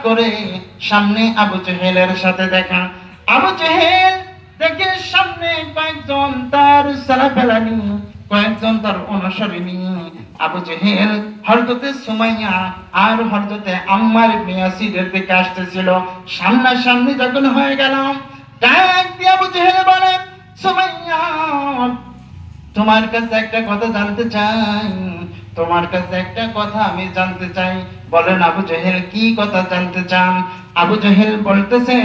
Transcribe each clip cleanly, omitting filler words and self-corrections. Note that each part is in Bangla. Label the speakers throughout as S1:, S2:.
S1: করে সামনে আবু জেহেলের সাথে দেখা। আবু জেহেল দেখে সামনে কয়েকজন তার সালাফেলানি, কয়েকজন তার অনুসারী। আবু জেহেল হযরতে সুমাইয়া আর হযরতে আম্মার ইবনে ইয়াসিরের দিকে আসতেছিল। সামনাসামনি যখন হয়ে গেল, ডাক দিয়ে আবু জেহেল বলে, সুমাইয়া, তোমার কাছে একটা কথা জানতে চাই, তোমার কাছে একটা কথা আমি জানতে চাই। বলেন আবু জেহেল, কি কথা জানতে চান? আবু জেহেল বলতেছে,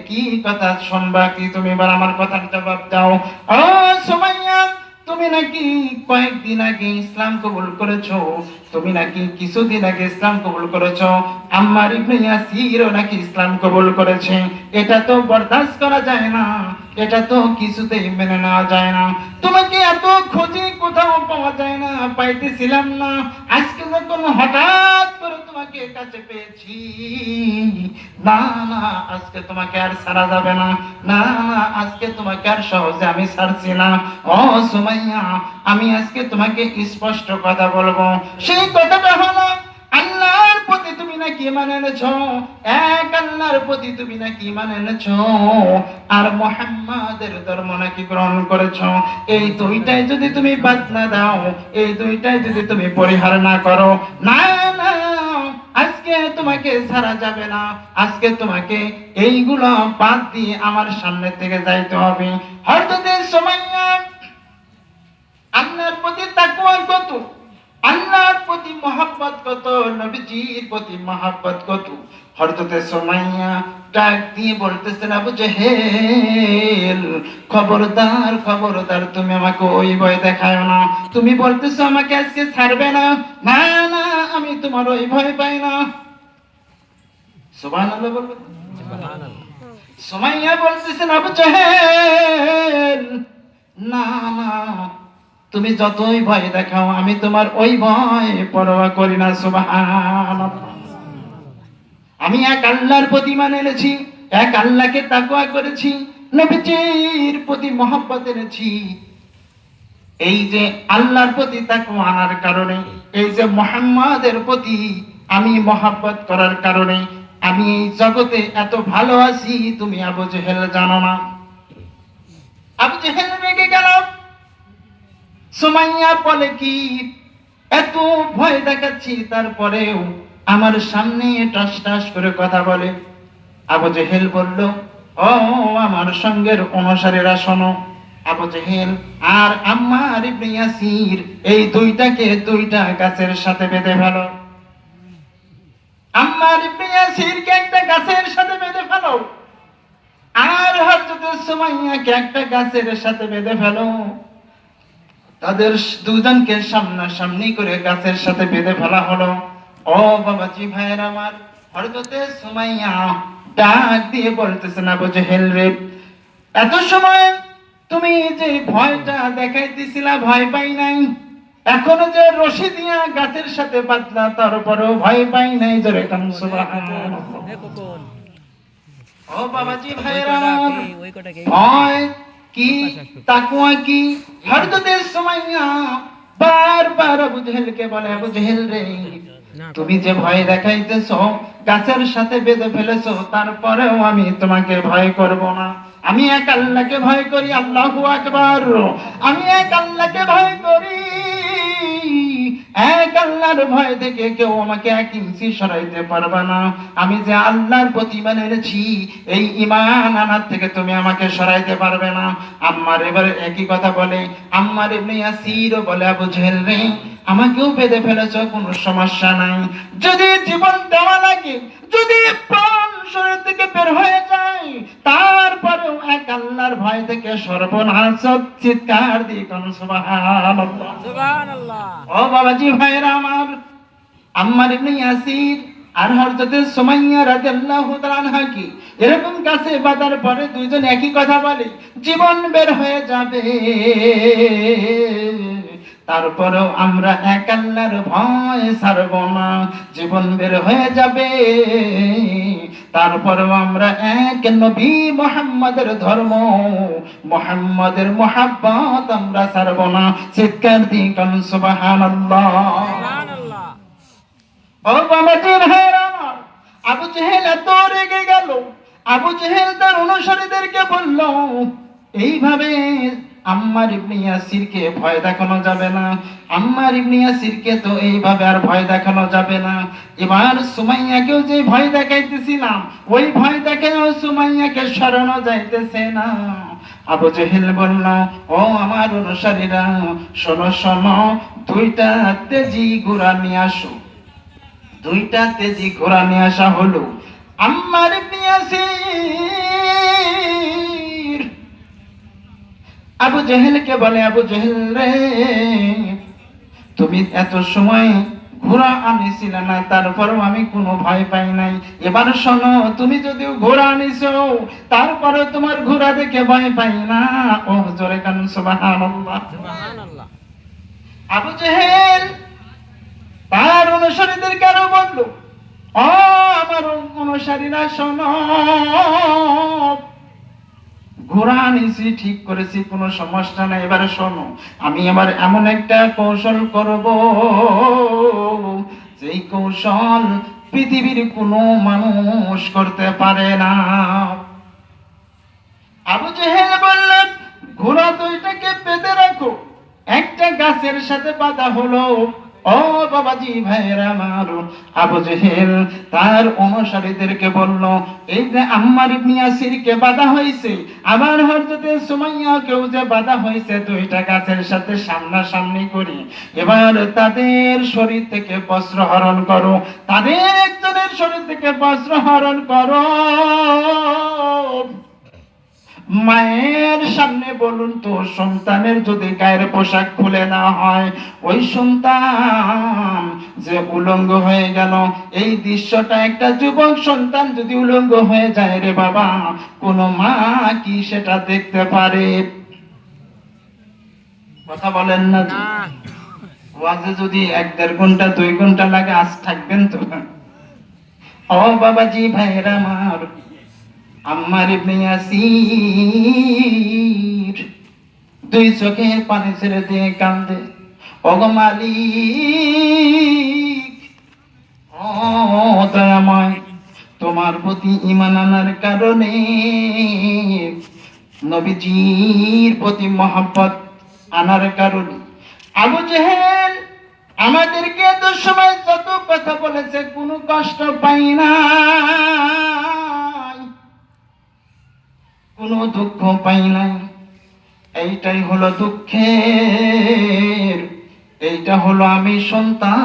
S1: কি কথা শুনবা কি তুমি? এবার আমার কথার জবাব দাও। ও সুমাইয়া, তুমি নাকি কয়েকদিন আগে ইসলাম কবুল করেছো, তুমি নাকি কিছুদিন আগে ইসলাম কবুল করেছো, আম্মার ইবনে ইয়াসিরও নাকি ইসলাম কবুল করেছে। এটা তো বরদাস্ত করা যায় না, এটা তো কিছুতেই মেনে নেওয়া যায় না। তোমাকে এত খুঁজে কোথাও পাওয়া যায় না, পাইতেছিলাম না। আজকে যখন হঠাৎ করে তোমাকে কাছে পেয়েছি, না না, আজকে তোমাকে আর ছাড়া যাবে না, না না, আজকে তোমাকে আর সহজে আমি ছাড়ছি না। ও সুমাইয়া, আমি আজকে তোমাকে স্পষ্ট কথা বলবো। সেই কথাটা হলো, আল্লাহর প্রতি তুমি নাকি ঈমান এনেছো, এক আল্লাহর প্রতি তুমি নাকি ঈমান এনেছো, আর মুহাম্মাদের ধর্ম নাকি গ্রহণ করেছো। এই দুইটাই যদি তুমি বাদ না দাও, এই দুইটাই যদি তুমি পরিহার না করো, না না, আজকে তোমাকে ছাড়া যাবে না। আজকে তোমাকে এইগুলো বাদ দিয়ে আমার সামনে থেকে যাইতে হবে। হযরতে সুমাইয়া আল্লাহর প্রতি তাকওয়া কত, আল্লাহর প্রতি মহব্বত কত, নবীজির প্রতি মহব্বত কত। হযরতে সুমাইয়া ডাক দিয়ে বলতেছেন, আবু জেহেল, খবরদার খবরদার, তুমি আমাকে ওই ভয় দেখায় না। তুমি বলতেছো আমাকে আজকে ছাড়বে না, না না, আমি তোমার ওই ভয় পাই না। সুবহানাল্লাহ বলবেন। সুমাইয়া বলতেছেন, আবু জেহেল, না না, তুমি যতই ভয় দেখাও আমি তোমার ওই ভয় পরোয়া করি না। সুবহানাল্লাহ। আমি এক আল্লাহর প্রতি ঈমান এনেছি, এক আল্লাহকে তাকওয়া করেছি, নবীজির প্রতি মহব্বত এনেছি। এই যে আল্লাহর প্রতি তাকওয়া আনার কারণে, এই যে মুহাম্মাদের প্রতি আমি মহব্বত করার কারণে আমি এই জগতে এত ভালো আছি, তুমি আবু জেহেল জানো না। আবু জেহেল রেগে গেল। সুমাইয়া বলে কি, এত ভয় দেখাচ্ছি তারপরেও আমার সামনে টাস টাস করে কথা বলে। আবু জেহেল বলল, ও আমার সঙ্গের অনুসারীরা শোনো, আবু জেহেল আর আম্মার ইবনে ইয়াসির এই দুইটাকে দুইটা গাছের সাথে বেঁধে ফেলো। আম্মার ইবনে ইয়াসিরকে একটা গাছের সাথে বেঁধে ফেলো, আর হযরতে সুমাইয়াকে একটা গাছের সাথে বেঁধে ফেলো। তাদের দুজনকে সামনাসামনি করে গাছের সাথে বেঁধে ফেলা হলো। ও বাবাজি ভাইয়ের আমার, হযরতে সুমাইয়া ডাক দিয়ে বলতেছেন, আবু জেহেল রে, এত সময় তুমি যে ভয়টা দেখাইতেছিলা ভয় পাই নাই, এখনো যে রশি দিয়া গাছের সাথে বাঁধলা তারপরেও ভয় পাই নাই। জোরে কান সুবহানাল্লাহ। ও বাবাজি ভাইয়ের আমার, ভয় কি, তাকওয়া কি? হযরতে সুমাইয়া বারবার আবু জেহেলকে বলে, আবু জেহেল রে, তুমি যে ভয় দেখাইতেছো, গাছের সাথে বেঁধে ফেলেছো, তারপরেও আমি তোমাকে ভয় করব না। আমি এক আল্লাহকে ভয় করি, আল্লাহু আকবার। আমি এক আল্লাহকে ভয় করি, এক আল্লাহর ভয় থেকে কেউ আমাকে এক ইঞ্চি সরাইতে পারবে না। আমি যে আল্লাহর প্রতি ঈমান এনেছি, এই ঈমান আনার থেকে তুমি আমাকে সরাইতে পারবে না। আম্মার এবারে একই কথা বলে। আম্মার ইবনে ইয়াসিরও বলে, আবু জেহেল রে, আমাকেও বেঁধে ফেলেছো, কোনো সমস্যা নাই। যদি জীবন দেওয়া লাগে, যদি প্রাণ শরীর থেকে বের হয়ে যায়, তারপরেও এক আল্লাহর ভয় থেকে সর্বনাশ। চিৎকার দিয়ে কোন সুবহানাল্লাহ, সুবহানাল্লাহ। ও বাবাজি ভাইরা আমার, আম্মার ইবনে ইয়াসির আর হযরতে সুমাইয়া রাদিয়াল্লাহু তাআলা আনহা কি এরকম কাছে বাঁধার পরে দুইজন একই কথা বলে, জীবন বের হয়ে যাবে, তারপরেও আমরা এক আল্লাহর ভয় ছাড়ব না। জীবন বের হয়ে যাবে, তারপরেও আমরা এক নবী মুহাম্মাদের ধর্ম, মুহাম্মাদের মুহাব্বত আমরা ছাড়ব না। চিৎকার দিয়ে কোন সুবহানাল্লাহ, সুবহানাল্লাহ। ও বাবাজি ভাইরা আমার, আবু জেহেল এত রেগে গেল, আবু জেহেল তার অনুসারীদেরকে বলল, এইভাবে আম্মার ইবনে ইয়াসিরকে ভয় দেখানো যাবে না, আম্মার ইবনে ইয়াসিরকে তো এইভাবে আর ভয় দেখানো যাবে না। এবার সুমাইয়াকেও যে ভয় দেখাইতেছিলাম, ওই ভয় দেখাও সুমাইয়াকে সরানো যাইতেছে না। আবু জেহেল বলল, ও আমার অনুসারীরা, শোনো শোনো, দুইটা তেজি ঘোড়া নিয়ে আসো। দুইটা তেজি ঘোড়া নিয়ে আসা হলো। আম্মার ইবনে ইয়াসির আবু জেহেলকে বলে, আবু জেহেল রে, তুমি এত সময় ঘোড়া আনিছিলে না, তারপরেও আমি কোনো ভয় পাই নাই। এবার শোনো, তুমি যদিও ঘোড়া আনিছো, তারপরে তোমার ঘোড়া দেখে ভয় পাই না। ও জোরে কান সুবহানাল্লাহ। আবু জেহেল তার অনুসারীদেরকে আরো বলল, ও আমার অনুসারীরা শোনো, ঘোড়া আনিছি, ঠিক করেছি, কোনো সমস্যা নাই। এবারে শোনো, আমি এবার এমন একটা কৌশল করব, যেই কৌশল পৃথিবীর কোনো মানুষ করতে পারে না। আবু জেহেল বললেন, ঘোড়া দুইটাকে বেঁধে রাখো, একটা গাছের সাথে বাঁধা হলো। ও বাবাজি ভাইরা আমার, আবু জেহেল তার অনুসারীদেরকে বলল, এই যে আম্মার ইবনে ইয়াসিরকে বাঁধা হয়েছে, আবার হযরতে সুমাইয়াকেও যে বাঁধা হয়েছে, দুইটা গাছের সাথে সামনাসামনি করি। এবার তাদের শরীর থেকে বস্ত্র হরণ করো, তাদের একজনের শরীর থেকে বস্ত্র হরণ করো। মায়ের সামনে বলুন তো, সন্তানের যদি গায়ের পোশাক খুলে না হয়, ওই সন্তান যে উলঙ্গ হয়ে গেল, এই দৃশ্যটা একটা যুবক সন্তান যদি উলঙ্গ হয়ে যায় রে বাবা, কোন মা কি সেটা দেখতে পারে? কথা বলেন না জি? ওয়াজে যদি 1-1.5 ঘন্টা 2 ঘন্টা লাগে, আজ থাকবেন তো? ও বাবাজি ভাইরা আমার, আম্মার ইবনে ইয়াসির দুই চোখের পানি ছেড়ে দিয়ে কান্দে, ওগো মালিক, ও দয়াময়, তোমার প্রতি ঈমান আনার কারণে, নবীজির প্রতি মহব্বত আনার কারণে আবু জেহেল আমাদেরকে এত সময় যত কথা বলেছে, কোনো কষ্ট পাই না, কোনো দুঃখ পাই নাই। এইটাই হলো দুঃখের, এইটা হলো আমি সন্তান।